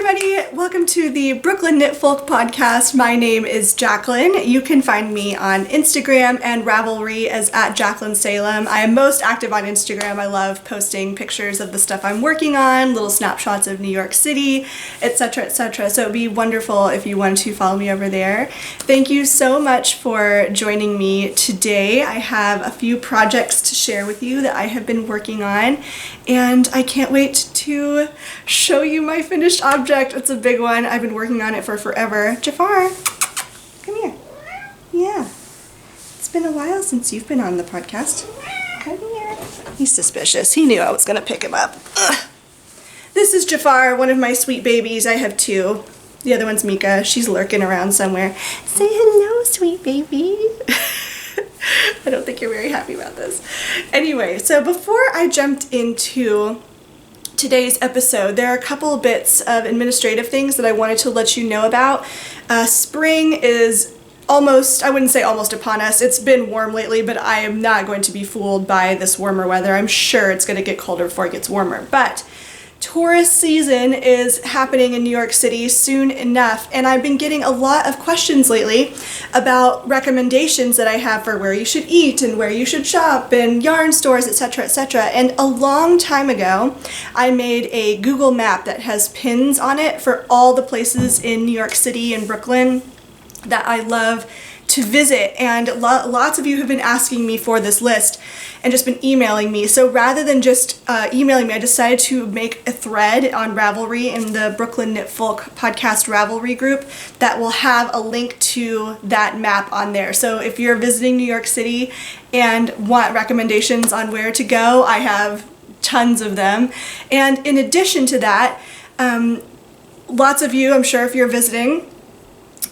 everybody, welcome to the Brooklyn Knitfolk podcast. My name is Jaclyn. You can find me on Instagram and Ravelry as @Jaclyn Salem. I am most active on Instagram. I love posting pictures of the stuff I'm working on, little snapshots of New York City, etc., etc. So it would be wonderful if you want to follow me over there. Thank you so much for joining me today. I have a few projects to share with you that I have been working on, and I can't wait to show you my finished object. It's a big one. I've been working on it for forever. Jafar, come here. Yeah. It's been a while since you've been on the podcast. Come here. He's suspicious. He knew I was going to pick him up. Ugh. This is Jafar, one of my sweet babies. I have two. The other one's Mika. She's lurking around somewhere. Say hello, sweet baby. I don't think you're very happy about this. Anyway, so before I jumped into today's episode, there are a couple of bits of administrative things that I wanted to let you know about. Spring is almost, I wouldn't say almost upon us. It's been warm lately, but I am not going to be fooled by this warmer weather. I'm sure it's going to get colder before it gets warmer. But tourist season is happening in New York City soon enough, and I've been getting a lot of questions lately about recommendations that I have for where you should eat and where you should shop and yarn stores, etc., etc. And a long time ago, I made a Google map that has pins on it for all the places in New York City and Brooklyn that I love to visit, and lots of you have been asking me for this list and just been emailing me. So rather than just emailing me, I decided to make a thread on Ravelry in the Brooklyn Knitfolk podcast Ravelry group that will have a link to that map on there. So if you're visiting New York City and want recommendations on where to go, I have tons of them. And in addition to that, lots of you, I'm sure if you're visiting,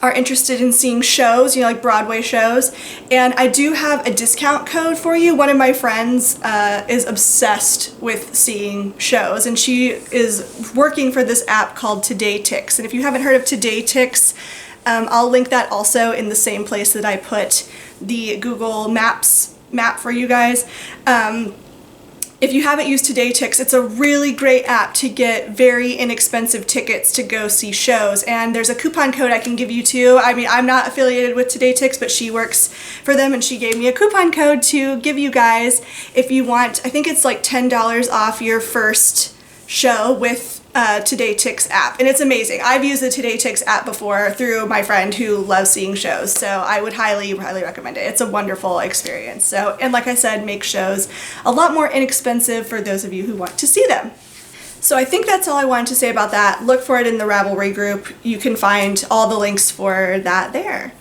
are interested in seeing shows, like Broadway shows, and I do have a discount code for you. One of my friends is obsessed with seeing shows, and she is working for this app called Today Ticks. And if you haven't heard of Today Ticks, I'll link that also in the same place that I put the Google Maps map for you guys. If you haven't used Today Ticks, it's a really great app to get very inexpensive tickets to go see shows. And there's a coupon code I can give you too. I mean, I'm not affiliated with Today Ticks, but she works for them and she gave me a coupon code to give you guys if you want. I think it's like $10 off your first show with Today Ticks app, and it's amazing. I've used the Today Ticks app before through my friend who loves seeing shows, so I would highly recommend it. It's a wonderful experience. So, and like I said, make shows a lot more inexpensive for those of you who want to see them. So I think that's all I wanted to say about that. Look for it in the Ravelry group. You can find all the links for that there.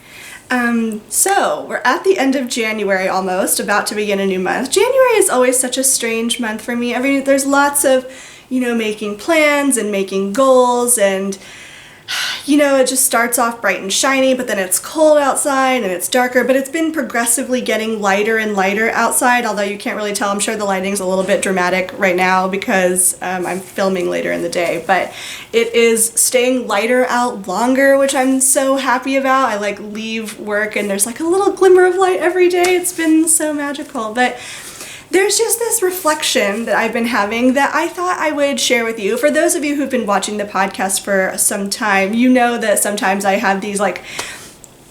So we're at the end of January almost, about to begin a new month. January is always such a strange month for me. There's lots of making plans and making goals, and it just starts off bright and shiny, but then it's cold outside and it's darker, but it's been progressively getting lighter and lighter outside, although you can't really tell. I'm sure the lighting's a little bit dramatic right now because I'm filming later in the day, but it is staying lighter out longer, which I'm so happy about. I leave work and there's a little glimmer of light every day. It's been so magical, but there's just this reflection that I've been having that I thought I would share with you. For those of you who've been watching the podcast for some time, you know that sometimes I have these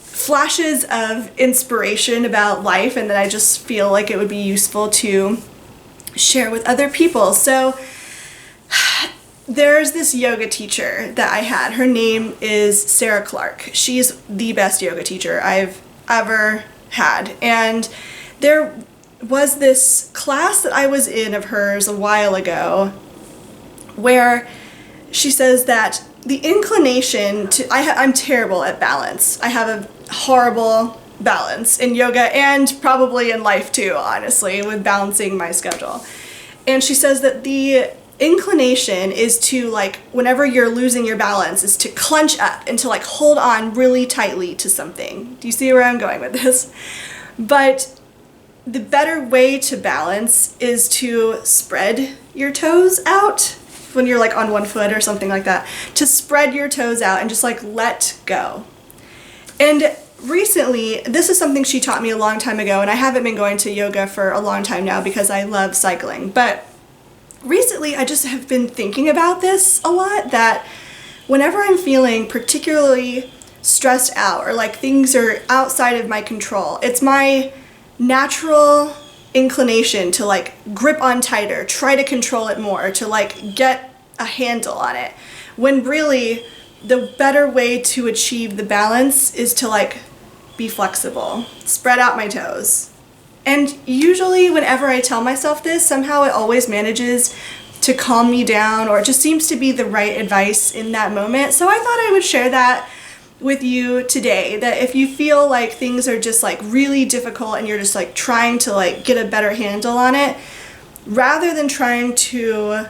flashes of inspiration about life, and that I just feel like it would be useful to share with other people. So there's this yoga teacher that I had. Her name is Sarah Clark. She's the best yoga teacher I've ever had. And there was this class that I was in of hers a while ago where she says that the inclination to, I'm terrible at balance. I have a horrible balance in yoga and probably in life too, honestly, with balancing my schedule. And she says that the inclination is to whenever you're losing your balance is to clench up and to hold on really tightly to something. Do you see where I'm going with this? But the better way to balance is to spread your toes out when you're on one foot or something like that. To spread your toes out and just let go. And recently, this is something she taught me a long time ago, and I haven't been going to yoga for a long time now because I love cycling. But recently, I just have been thinking about this a lot, that whenever I'm feeling particularly stressed out or like things are outside of my control, it's my natural inclination to like grip on tighter, try to control it more, to like get a handle on it. When really the better way to achieve the balance is to like be flexible, spread out my toes. And usually whenever I tell myself this, somehow it always manages to calm me down, or it just seems to be the right advice in that moment. So I thought I would share that with you today, that if you feel like things are just like really difficult and you're just like trying to like get a better handle on it, rather than trying to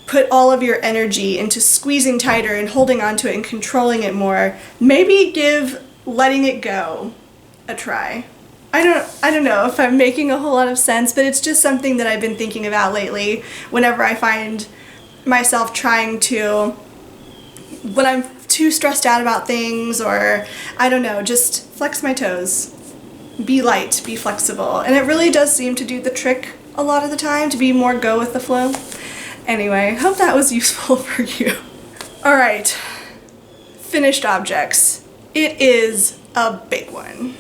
put all of your energy into squeezing tighter and holding on to it and controlling it more, maybe give letting it go a try. I don't know if I'm making a whole lot of sense, but it's just something that I've been thinking about lately whenever I find myself trying to, when I'm too stressed out about things, or I don't know, just flex my toes, be light, be flexible. And it really does seem to do the trick a lot of the time, to be more go with the flow. Anyway, hope that was useful for you. All right, finished objects. It is a big one.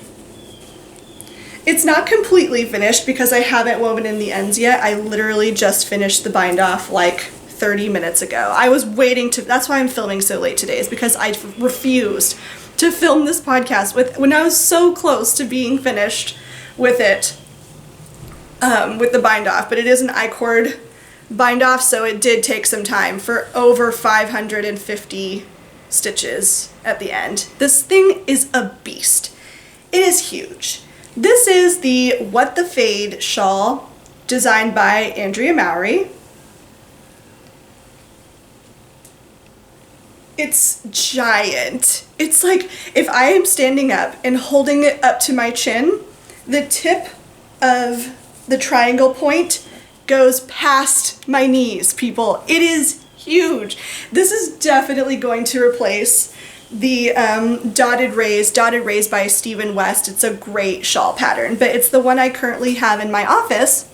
It's not completely finished because I haven't woven in the ends yet. I literally just finished the bind off like 30 minutes ago. I was waiting to, that's why I'm filming so late today, is because I refused to film this podcast when I was so close to being finished with it, with the bind off. But it is an I-cord bind off, so it did take some time for over 550 stitches at the end. This thing is a beast. It is huge. This is the What the Fade shawl designed by Andrea Mowry. It's giant. It's like if I am standing up and holding it up to my chin, the tip of the triangle point goes past my knees, people. It is huge. This is definitely going to replace the dotted rays by Stephen West. It's a great shawl pattern, but it's the one I currently have in my office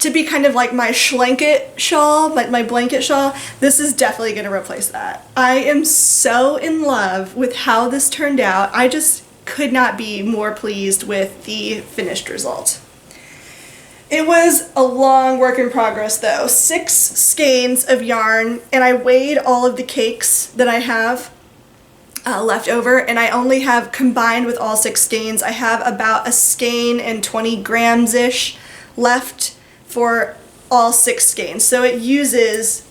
to be kind of like my schlanket shawl, like my blanket shawl. This is definitely going to replace that. I am so in love with how this turned out. I just could not be more pleased with the finished result. It was a long work in progress though. 6 skeins of yarn, and I weighed all of the cakes that I have left over, and I only have, combined with all 6 skeins, I have about a skein and 20 grams-ish left for all 6 skeins. So it uses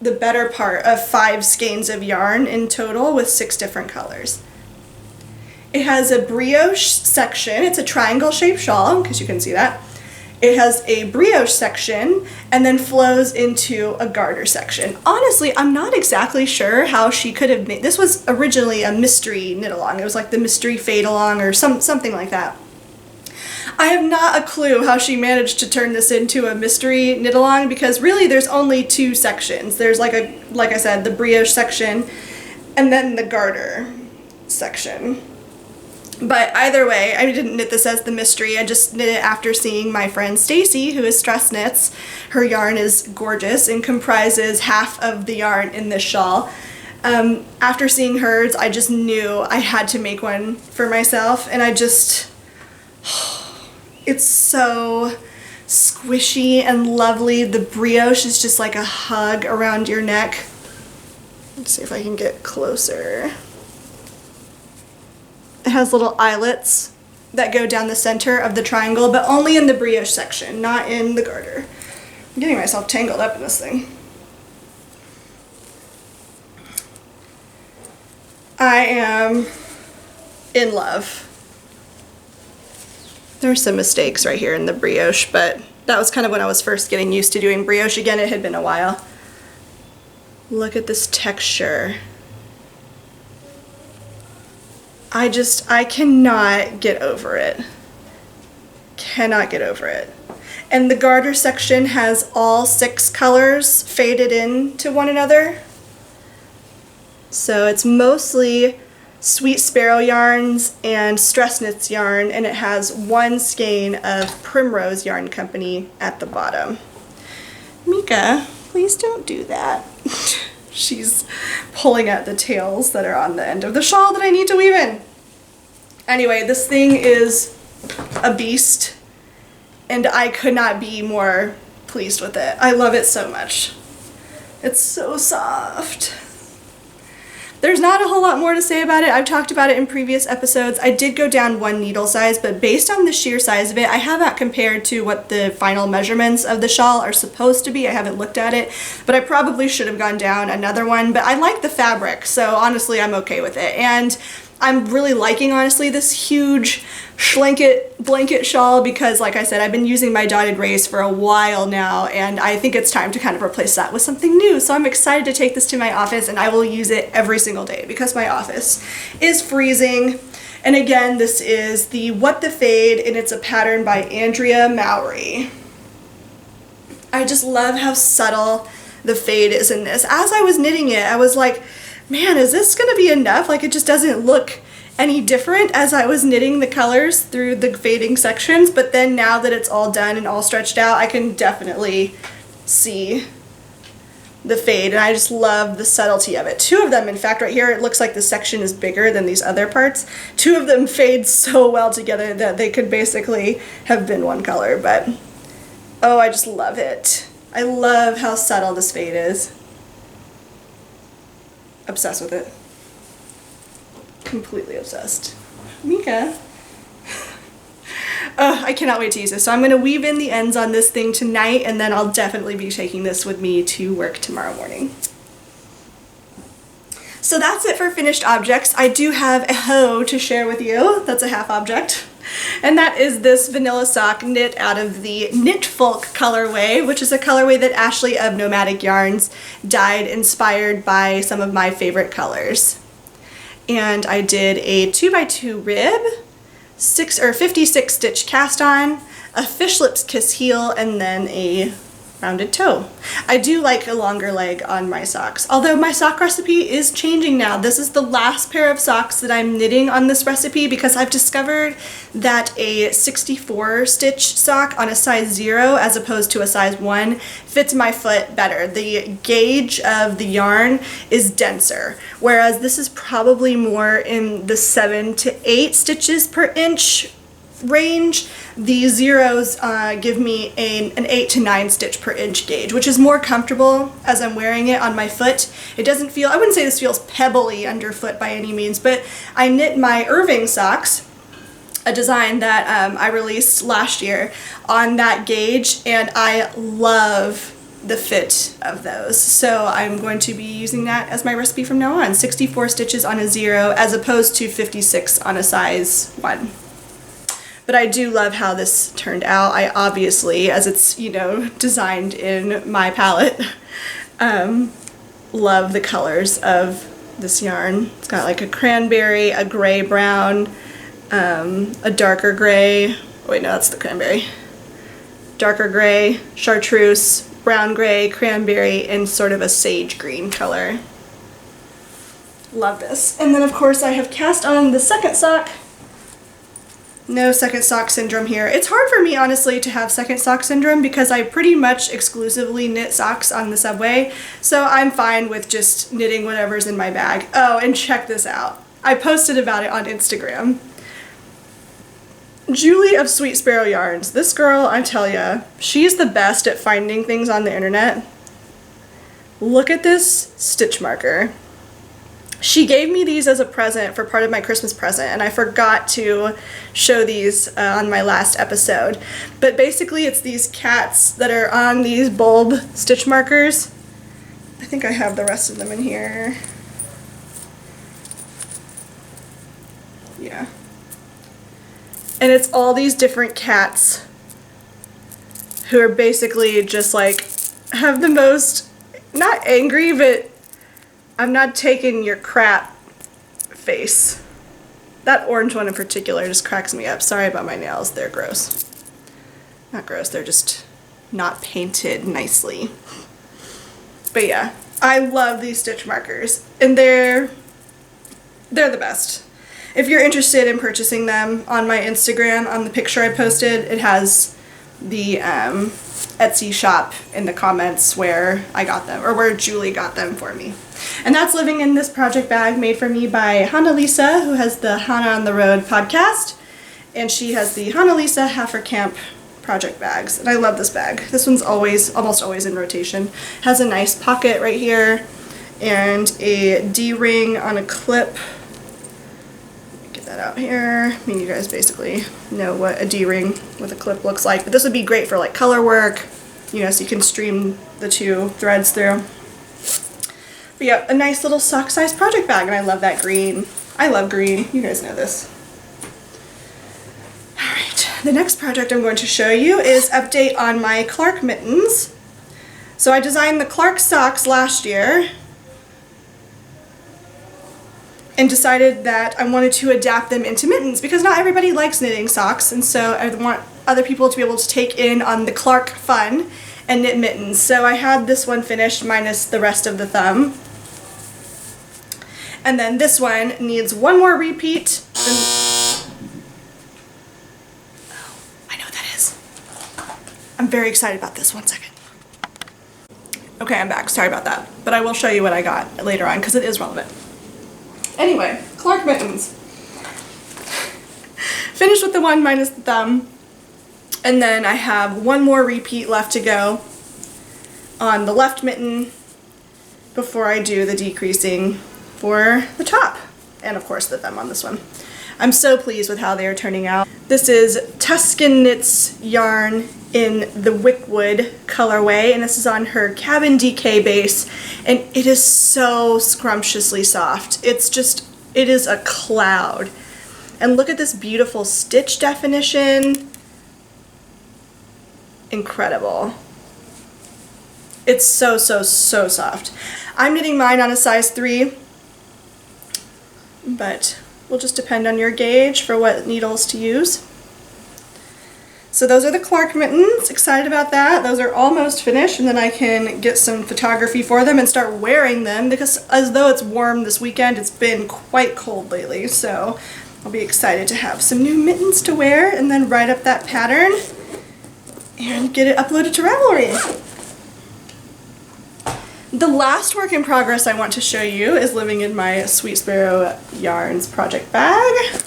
the better part of 5 skeins of yarn in total with 6 different colors. It has a brioche section. It's a triangle shaped shawl, in case you can see that. It has a brioche section and then flows into a garter section. Honestly, I'm not exactly sure how she could have made, this was originally a mystery knit along. It was like the mystery fade along or something like that. I have not a clue how she managed to turn this into a mystery knit along, because really there's only 2 sections. There's like I said, the brioche section and then the garter section. But either way, I didn't knit this as the mystery. I just knit it after seeing my friend Stacy, who is Stress Knits. Her yarn is gorgeous and comprises half of the yarn in this shawl. After seeing hers, I just knew I had to make one for myself, and I just, it's so squishy and lovely. The brioche is just like a hug around your neck. Let's see if I can get closer. It has little eyelets that go down the center of the triangle, but only in the brioche section, not in the garter. I'm getting myself tangled up in this thing. I am in love. There's some mistakes right here in the brioche, but that was kind of when I was first getting used to doing brioche again. It had been a while. Look at this texture. I cannot get over it. Cannot get over it. And the garter section has all 6 colors faded into one another. So it's mostly Sweet Sparrow yarns and Stress Knits yarn, and it has 1 skein of Primrose Yarn Company at the bottom. Mika, please don't do that. She's pulling at the tails that are on the end of the shawl that I need to weave in. Anyway, this thing is a beast, and I could not be more pleased with it. I love it so much. It's so soft. There's not a whole lot more to say about it. I've talked about it in previous episodes. I did go down 1 needle size, but based on the sheer size of it, I haven't compared to what the final measurements of the shawl are supposed to be. I haven't looked at it, but I probably should have gone down another one. But I like the fabric, so honestly, I'm okay with it. And I'm really liking, honestly, this huge blanket shawl because, like I said, I've been using my dotted race for a while now, and I think it's time to kind of replace that with something new. So I'm excited to take this to my office, and I will use it every single day because my office is freezing. And again, this is the What the Fade, and it's a pattern by Andrea Mowry. I just love how subtle the fade is in this. As I was knitting it, I was like, man, is this gonna be enough? Like, it just doesn't look any different as I was knitting the colors through the fading sections, but then now that it's all done and all stretched out, I can definitely see the fade, and I just love the subtlety of it. 2 of them, in fact, right here, it looks like the section is bigger than these other parts. 2 of them fade so well together that they could basically have been one color, but oh, I just love it. I love how subtle this fade is. Obsessed with it. Completely obsessed. Mika. I cannot wait to use this. So I'm going to weave in the ends on this thing tonight, and then I'll definitely be taking this with me to work tomorrow morning. So that's it for finished objects. I do have a hoe to share with you. That's a half object. And that is this vanilla sock knit out of the Knitfolk colorway, which is a colorway that Ashley of Nomadic Yarns dyed inspired by some of my favorite colors. And I did a 2x2 rib, 56 stitch cast on, a fish lips kiss heel, and then a rounded toe. I do like a longer leg on my socks, although my sock recipe is changing now. This is the last pair of socks that I'm knitting on this recipe because I've discovered that a 64 stitch sock on a size 0 as opposed to a size 1 fits my foot better. The gauge of the yarn is denser, whereas this is probably more in the 7 to 8 stitches per inch range. The zeros give me an 8 to 9 stitch per inch gauge, which is more comfortable as I'm wearing it on my foot. It doesn't feel, I wouldn't say this feels pebbly underfoot by any means, but I knit my Irving socks, a design that I released last year, on that gauge, and I love the fit of those. So I'm going to be using that as my recipe from now on. 64 stitches on a 0 as opposed to 56 on a size 1. But I do love how this turned out. I obviously, as it's, you know, designed in my palette, love the colors of this yarn. It's got like a cranberry, a gray brown, a darker gray. Wait, no, that's the cranberry. Darker gray, chartreuse, brown gray, cranberry, and sort of a sage green color. Love this. And then of course I have cast on the second sock. No second sock syndrome here. It's hard for me, honestly, to have second sock syndrome because I pretty much exclusively knit socks on the subway, so I'm fine with just knitting whatever's in my bag. Oh, and check this out. I posted about it on Instagram. Julie of Sweet Sparrow Yarns. This girl, I tell ya, she's the best at finding things on the internet. Look at this stitch marker. She gave me these as a present for part of my Christmas present, and I forgot to show these on my last episode. But basically it's these cats that are on these bulb stitch markers. I think I have the rest of them in here. Yeah. And it's all these different cats who are basically just like, have the most, not angry, but I'm not taking your crap face. That orange one in particular just cracks me up. Sorry about my nails, they're gross. Not gross, they're just not painted nicely. But yeah, I love these stitch markers, and they're the best. If you're interested in purchasing them, on my Instagram, on the picture I posted, it has the Etsy shop in the comments where I got them, or where Julie got them for me. And that's living in this project bag made for me by Hannah Lisa, who has the Hannah on the Road podcast. And she has the Hannah Lisa Heifer Camp project bags. And I love this bag. This one's almost always in rotation. Has a nice pocket right here and a D-ring on a clip. Get that out here. I mean, you guys basically know what a D-ring with a clip looks like. But this would be great for like color work, you know, so you can stream the two threads through. But yeah, a nice little sock-sized project bag, and I love that green. I love green. You guys know this. Alright, the next project I'm going to show you is update on my Clark mittens. So I designed the Clark socks last year and decided that I wanted to adapt them into mittens because not everybody likes knitting socks, and so I want other people to be able to take in on the Clark fun and knit mittens. So I had this one finished minus the rest of the thumb. And then this one needs one more repeat. Oh, I know what that is. I'm very excited about this. 1 second. Okay, I'm back. Sorry about that. But I will show you what I got later on because it is relevant. Anyway, Clark mittens. Finished with the one minus the thumb. And then I have one more repeat left to go on the left mitten before I do the decreasing for the top, and of course the thumb on this one. I'm so pleased with how they are turning out. This is Tuscan Knits yarn in the Wickwood colorway, and this is on her Cabin DK base, and it is so scrumptiously soft. It is a cloud. And look at this beautiful stitch definition. Incredible. It's so, so, so soft. I'm knitting mine on a size 3. But will just depend on your gauge for what needles to use. So those are the Clark mittens. Excited about that. Those are almost finished, and then I can get some photography for them and start wearing them because as though it's warm this weekend, it's been quite cold lately. So I'll be excited to have some new mittens to wear and then write up that pattern and get it uploaded to Ravelry. The last work in progress I want to show you is living in my Sweet Sparrow Yarns project bag.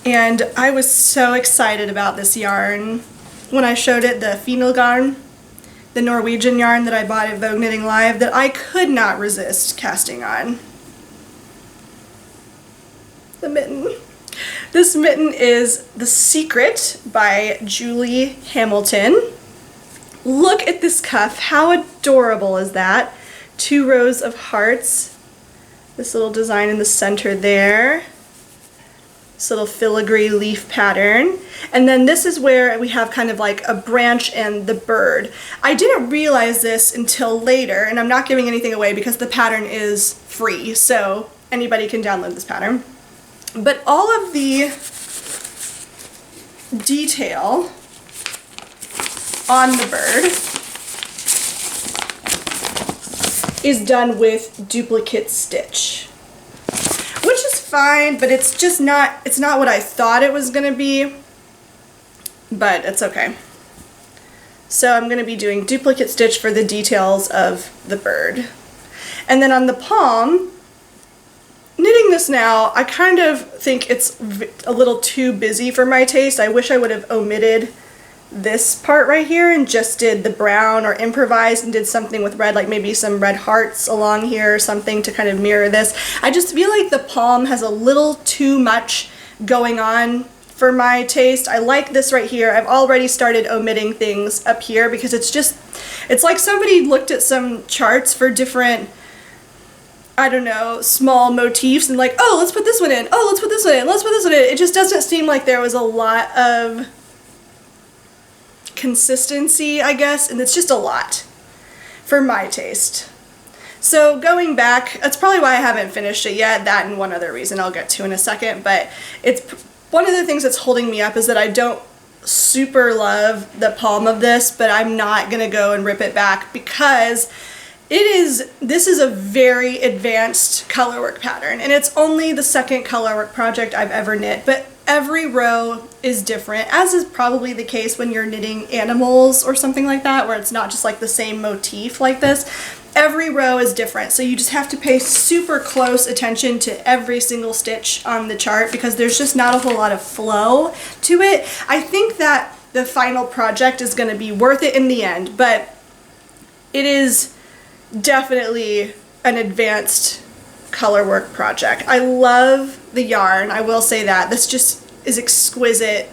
And I was so excited about this yarn when I showed it, the Finalgarn, the Norwegian yarn that I bought at Vogue Knitting Live, that I could not resist casting on. The mitten. This mitten is The Secret by Julie Hamilton. Look at this cuff. How adorable is that? 2 rows of hearts. This little design in the center there. This little filigree leaf pattern. And then this is where we have kind of like a branch and the bird. I didn't realize this until later, and I'm not giving anything away because the pattern is free, so anybody can download this pattern. But all of the detail on the bird is done with duplicate stitch, which is fine, but it's just not, it's not what I thought it was gonna be, but it's okay. So I'm gonna be doing duplicate stitch for the details of the bird. And then on the palm, knitting this now, I kind of think it's a little too busy for my taste. I wish I would have omitted this part right here and just did the brown or improvised and did something with red, like maybe some red hearts along here or something to kind of mirror this. I just feel like the palm has a little too much going on for my taste. I like this right here. I've already started omitting things up here because it's like somebody looked at some charts for different, I don't know, small motifs and like, oh, let's put this one in. Oh, let's put this one in. Let's put this one in. It just doesn't seem like there was a lot of consistency, I guess, and it's just a lot for my taste. So going back, that's probably why I haven't finished it yet. That and one other reason I'll get to in a second, but it's one of the things that's holding me up is that I don't super love the palm of this, but I'm not gonna go and rip it back because this is a very advanced colorwork pattern, and it's only the second colorwork project I've ever knit, but Every row is different, as is probably the case when you're knitting animals or something like that, where it's not just like the same motif like this. Every row is different, so you just have to pay super close attention to every single stitch on the chart because there's just not a whole lot of flow to it. I think that the final project is going to be worth it in the end, but it is definitely an advanced color work project. I love the yarn, I will say that. This just is exquisite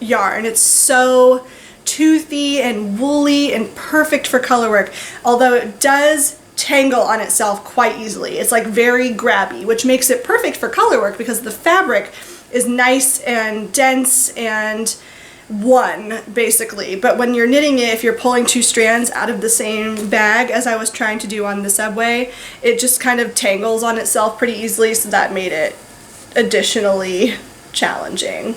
yarn. It's so toothy and woolly and perfect for color work, although it does tangle on itself quite easily. It's like very grabby, which makes it perfect for color work because the fabric is nice and dense and one basically. But when you're knitting it, if you're pulling two strands out of the same bag, as I was trying to do on the subway, it just kind of tangles on itself pretty easily, so that made it additionally challenging.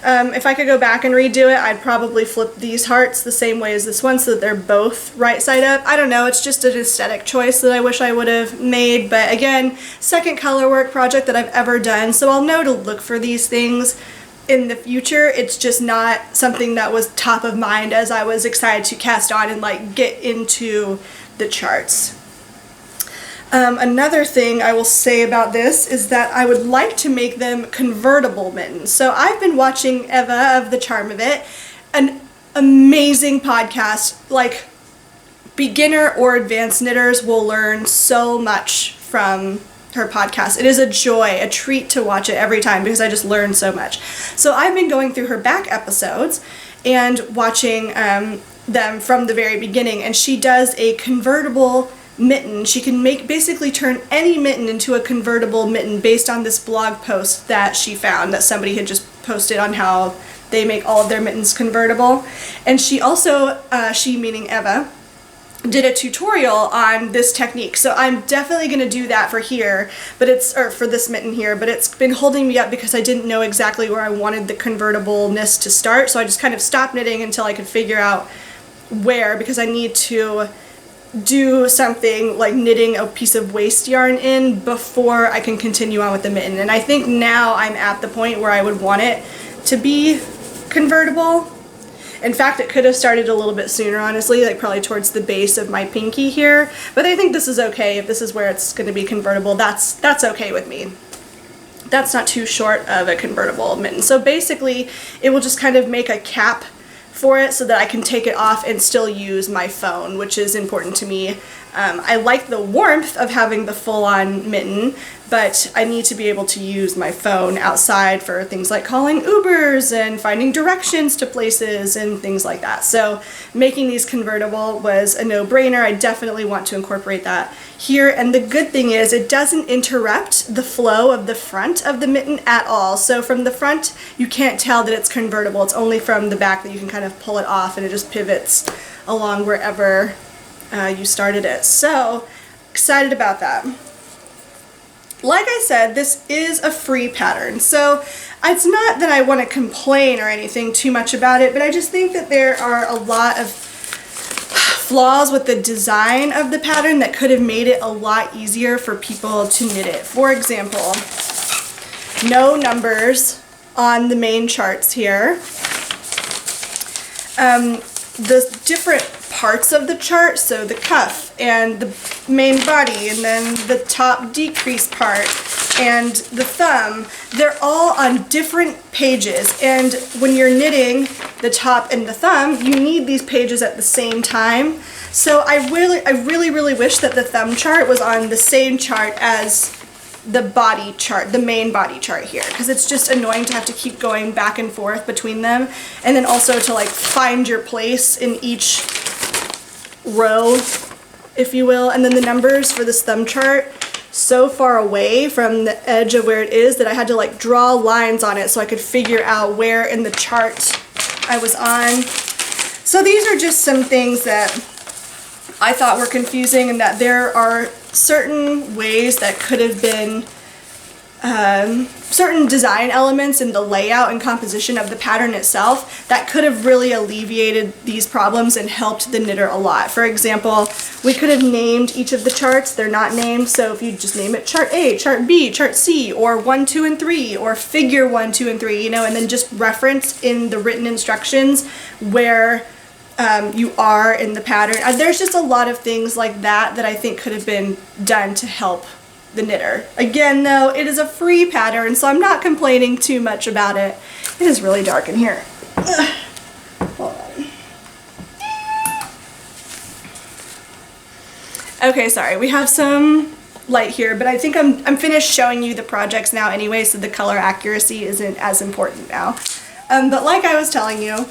If I could go back and redo it, I'd probably flip these hearts the same way as this one so that they're both right side up. I don't know, it's just an aesthetic choice that I wish I would have made, but again, second color work project that I've ever done, so I'll know to look for these things in the future. It's just not something that was top of mind as I was excited to cast on and like get into the charts. Another thing I will say about this is that I would like to make them convertible mittens. So I've been watching Eva of The Charm of It, an amazing podcast. Like, beginner or advanced knitters will learn so much from her podcast. It is a joy, a treat to watch it every time because I just learn so much. So I've been going through her back episodes and watching them from the very beginning, and she does a convertible mitten. She can basically turn any mitten into a convertible mitten based on this blog post that she found that somebody had just posted on how they make all of their mittens convertible. And she also, she meaning Eva, did a tutorial on this technique. So I'm definitely going to do that for here, or for this mitten here, but it's been holding me up because I didn't know exactly where I wanted the convertibleness to start. So I just kind of stopped knitting until I could figure out where, because I need to do something like knitting a piece of waste yarn in before I can continue on with the mitten. And I think now I'm at the point where I would want it to be convertible. In fact, it could have started a little bit sooner, honestly, like probably towards the base of my pinky here. But I think this is okay. If this is where it's going to be convertible, that's okay with me. That's not too short of a convertible mitten. So basically, it will just kind of make a cap for it so that I can take it off and still use my phone, which is important to me. I like the warmth of having the full-on mitten, but I need to be able to use my phone outside for things like calling Ubers and finding directions to places and things like that. So making these convertible was a no-brainer. I definitely want to incorporate that here, and the good thing is it doesn't interrupt the flow of the front of the mitten at all. So from the front you can't tell that it's convertible. It's only from the back that you can kind of pull it off, and it just pivots along wherever you started it. So excited about that. Like I said, this is a free pattern, so it's not that I want to complain or anything too much about it, but I just think that there are a lot of flaws with the design of the pattern that could have made it a lot easier for people to knit it. For example, no numbers on the main charts here. The different parts of the chart, so the cuff and the main body and then the top decrease part and the thumb, they're all on different pages, and when you're knitting the top and the thumb, you need these pages at the same time. So I really wish that the thumb chart was on the same chart as the body chart, the main body chart here, because it's just annoying to have to keep going back and forth between them, and then also to like find your place in each row, if you will. And then the numbers for this thumb chart so far away from the edge of where it is that I had to like draw lines on it so I could figure out where in the chart I was on. So these are just some things that I thought were confusing, and that there are certain ways that could have been certain design elements in the layout and composition of the pattern itself that could have really alleviated these problems and helped the knitter a lot. For example, we could have named each of the charts. They're not named, so if you just name it chart A, chart B, chart C, or 1, 2, and 3, or figure 1, 2, and 3, you know, and then just reference in the written instructions where you are in the pattern. There's just a lot of things like that that I think could have been done to help the knitter. Again, though, it is a free pattern, so I'm not complaining too much about it. It is really dark in here. Ugh. Hold on. Okay, sorry, we have some light here, but I think I'm finished showing you the projects now anyway, so the color accuracy isn't as important now. But like I was telling you,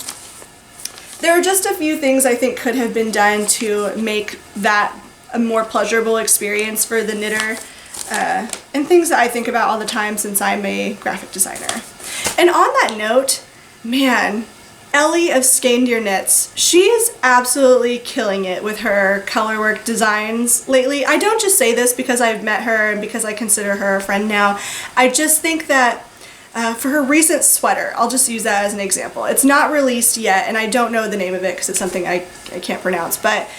there are just a few things I think could have been done to make that a more pleasurable experience for the knitter, and things that I think about all the time since I'm a graphic designer. And on that note, man, Ellie of Skandir Knits, she is absolutely killing it with her colorwork designs lately. I don't just say this because I've met her and because I consider her a friend now. I just think that for her recent sweater, I'll just use that as an example. It's not released yet, and I don't know the name of it because it's something I can't pronounce, but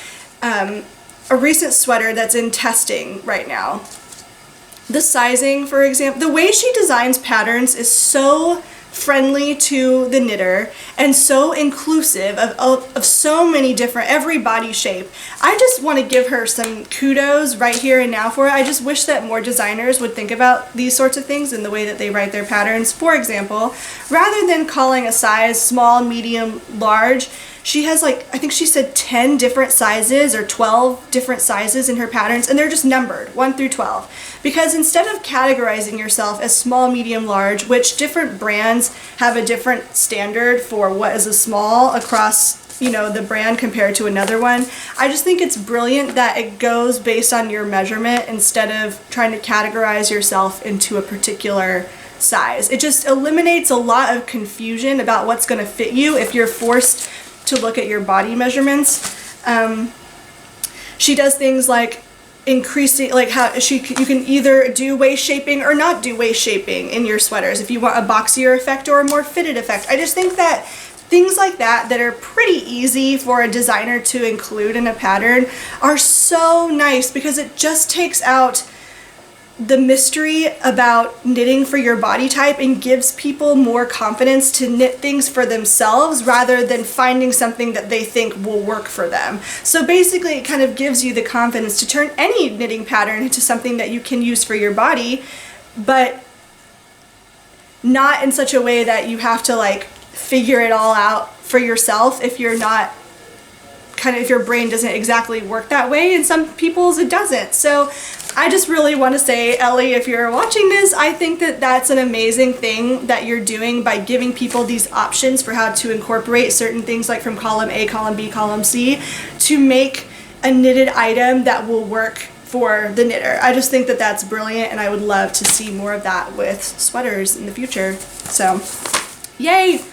a recent sweater that's in testing right now. The sizing, for example, the way she designs patterns is so friendly to the knitter and so inclusive of so many different, every body shape. I just want to give her some kudos right here and now for it. I just wish that more designers would think about these sorts of things in the way that they write their patterns. For example, rather than calling a size small, medium, large, she has, like, I think she said 10 different sizes or 12 different sizes in her patterns, and they're just numbered 1 through 12. Because instead of categorizing yourself as small, medium, large, which different brands have a different standard for what is a small across, you know, the brand compared to another one, I just think it's brilliant that it goes based on your measurement instead of trying to categorize yourself into a particular size. It just eliminates a lot of confusion about what's going to fit you if you're forced to look at your body measurements. She does things like increasing, like how you can either do waist shaping or not do waist shaping in your sweaters if you want a boxier effect or a more fitted effect. I just think that things like that are pretty easy for a designer to include in a pattern are so nice because it just takes out the mystery about knitting for your body type and gives people more confidence to knit things for themselves rather than finding something that they think will work for them. So basically it kind of gives you the confidence to turn any knitting pattern into something that you can use for your body, but not in such a way that you have to like figure it all out for yourself if you're not if your brain doesn't exactly work that way, and some people's it doesn't. So I just really want to say, Ellie, if you're watching this, I think that that's an amazing thing that you're doing by giving people these options for how to incorporate certain things like from column A, column B, column C to make a knitted item that will work for the knitter. I just think that that's brilliant, and I would love to see more of that with sweaters in the future. So, yay!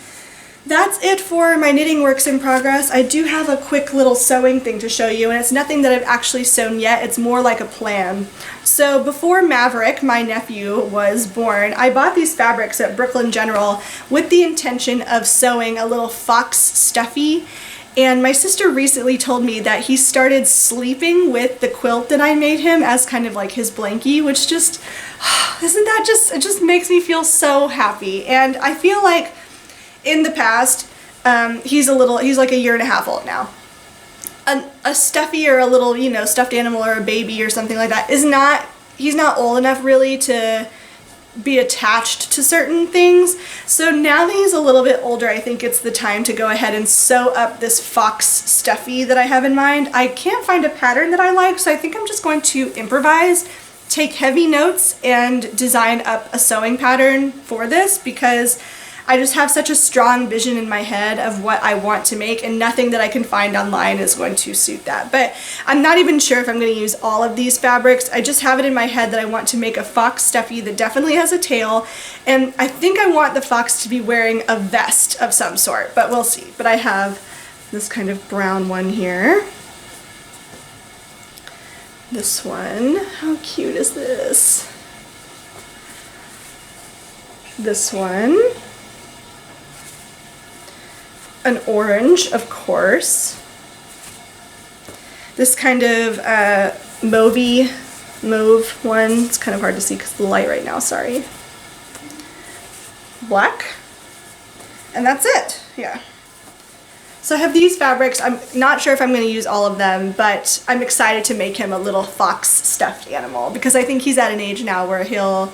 That's it for my knitting works in progress. I do have a quick little sewing thing to show you, and it's nothing that I've actually sewn yet. It's more like a plan. So before Maverick, my nephew, was born, I bought these fabrics at Brooklyn General with the intention of sewing a little fox stuffy. And my sister recently told me that he started sleeping with the quilt that I made him as kind of like his blankie, which just, isn't that just, it just makes me feel so happy. And I feel like in the past, he's like a year and a half old now. A stuffy or a little, you know, stuffed animal or a baby or something like that he's not old enough really to be attached to certain things. So now that he's a little bit older, I think it's the time to go ahead and sew up this fox stuffy that I have in mind. I can't find a pattern that I like, so I think I'm just going to improvise, take heavy notes, and design up a sewing pattern for this because I just have such a strong vision in my head of what I want to make, and nothing that I can find online is going to suit that. But I'm not even sure if I'm going to use all of these fabrics. I just have it in my head that I want to make a fox stuffy that definitely has a tail, and I think I want the fox to be wearing a vest of some sort, but we'll see. But I have this kind of brown one here. This one, how cute is this? this one. An orange, of course. This kind of mauve one. It's kind of hard to see because of the light right now, sorry. Black. And that's it, yeah. So I have these fabrics. I'm not sure if I'm going to use all of them, but I'm excited to make him a little fox stuffed animal because I think he's at an age now where he'll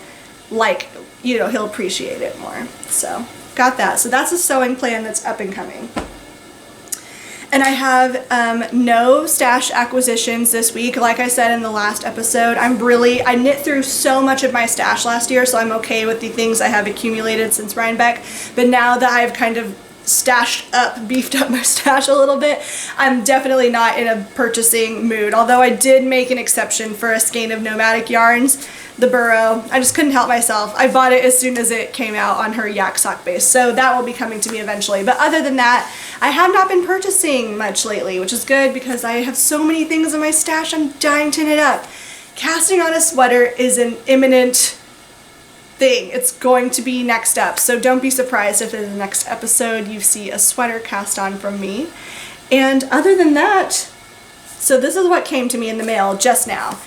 he'll appreciate it more. So got that. So that's a sewing plan that's up and coming. And I have no stash acquisitions this week. Like I said in the last episode, I knit through so much of my stash last year, so I'm okay with the things I have accumulated since Rhinebeck. But now that I've kind of beefed up my stash a little bit, I'm definitely not in a purchasing mood. Although I did make an exception for a skein of Nomadic yarns, the burrow. I just couldn't help myself. I bought it as soon as it came out on her yak sock base, so that will be coming to me eventually. But other than that, I have not been purchasing much lately, which is good because I have so many things in my stash. I'm dying to knit up. Casting on a sweater is an imminent thing. It's going to be next up, so don't be surprised if in the next episode you see a sweater cast on from me. And other than that, so this is what came to me in the mail just now.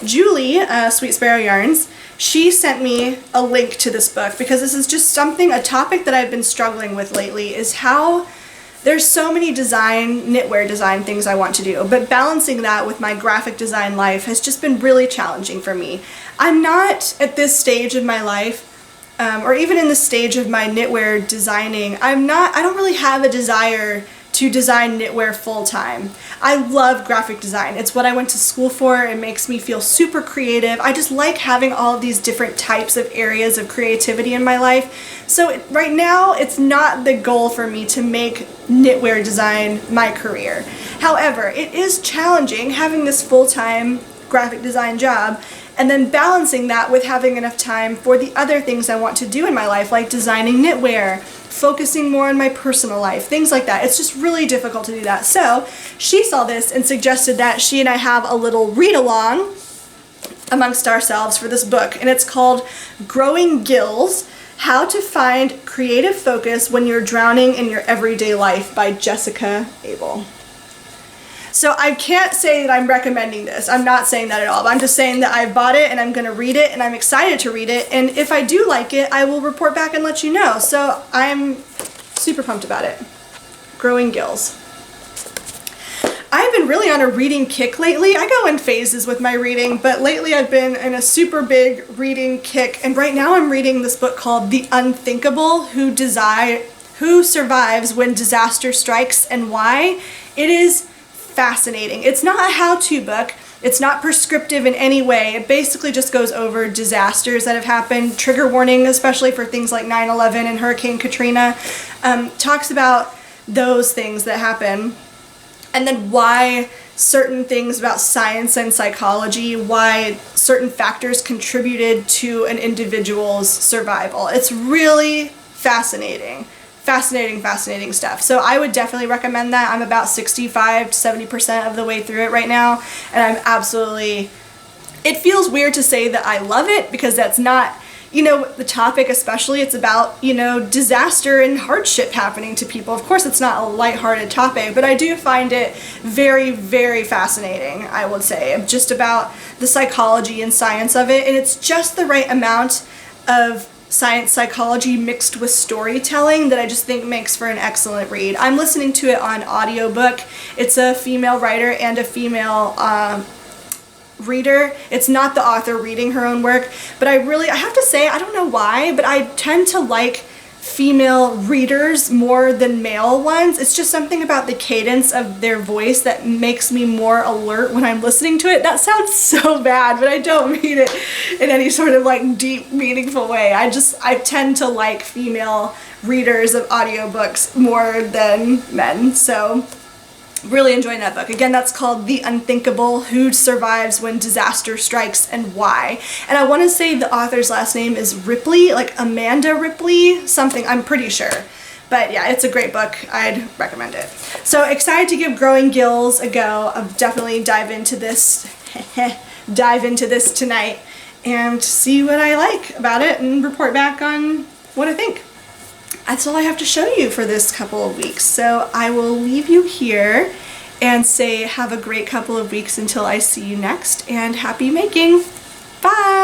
Julie, Sweet Sparrow Yarns, she sent me a link to this book because this is just a topic that I've been struggling with lately, is how there's so many knitwear design things I want to do, but balancing that with my graphic design life has just been really challenging for me. I'm not at this stage of my life, or even in the stage of my knitwear designing, I don't really have a desire to design knitwear full-time. I love graphic design. It's what I went to school for. It makes me feel super creative. I just like having all of these different types of areas of creativity in my life. So right now, it's not the goal for me to make knitwear design my career. However, it is challenging having this full-time graphic design job and then balancing that with having enough time for the other things I want to do in my life, like designing knitwear, focusing more on my personal life, things like that. It's just really difficult to do that. So she saw this and suggested that she and I have a little read-along amongst ourselves for this book, and it's called Growing Gills: How to Find Creative Focus When You're Drowning in Your Everyday Life by Jessica Abel. So I can't say that I'm recommending this. I'm not saying that at all. I'm just saying that I bought it and I'm going to read it and I'm excited to read it. And if I do like it, I will report back and let you know. So I'm super pumped about it. Growing Gills. I've been really on a reading kick lately. I go in phases with my reading, but lately I've been in a super big reading kick. And right now I'm reading this book called The Unthinkable: Who Survives When Disaster Strikes and Why. It is fascinating. It's not a how-to book. It's not prescriptive in any way. It basically just goes over disasters that have happened, trigger warning, especially for things like 9/11 and Hurricane Katrina. Talks about those things that happen, and then why certain things about science and psychology, why certain factors contributed to an individual's survival. It's really fascinating. Fascinating stuff. So I would definitely recommend that. I'm about 65 to 70% of the way through it right now, and it feels weird to say that I love it because that's not, the topic especially. It's about, disaster and hardship happening to people. Of course, it's not a lighthearted topic, but I do find it very, very fascinating, I would say, just about the psychology and science of it, and it's just the right amount of science psychology mixed with storytelling that I just think makes for an excellent read. I'm listening to it on audiobook. It's a female writer and a female reader. It's not the author reading her own work, but I have to say, I don't know why, but I tend to like female readers more than male ones. It's just something about the cadence of their voice that makes me more alert when I'm listening to it. That sounds so bad, but I don't mean it in any sort of like deep, meaningful way. I tend to like female readers of audiobooks more than men. So really enjoying that book. Again, that's called The Unthinkable: Who Survives When Disaster Strikes and Why. And I want to say the author's last name is Ripley, like Amanda Ripley, something, I'm pretty sure. But yeah, it's a great book. I'd recommend it. So excited to give Growing Gills a go. I'll definitely dive into this tonight and see what I like about it and report back on what I think. That's all I have to show you for this couple of weeks. So I will leave you here and say have a great couple of weeks until I see you next, and happy making. Bye!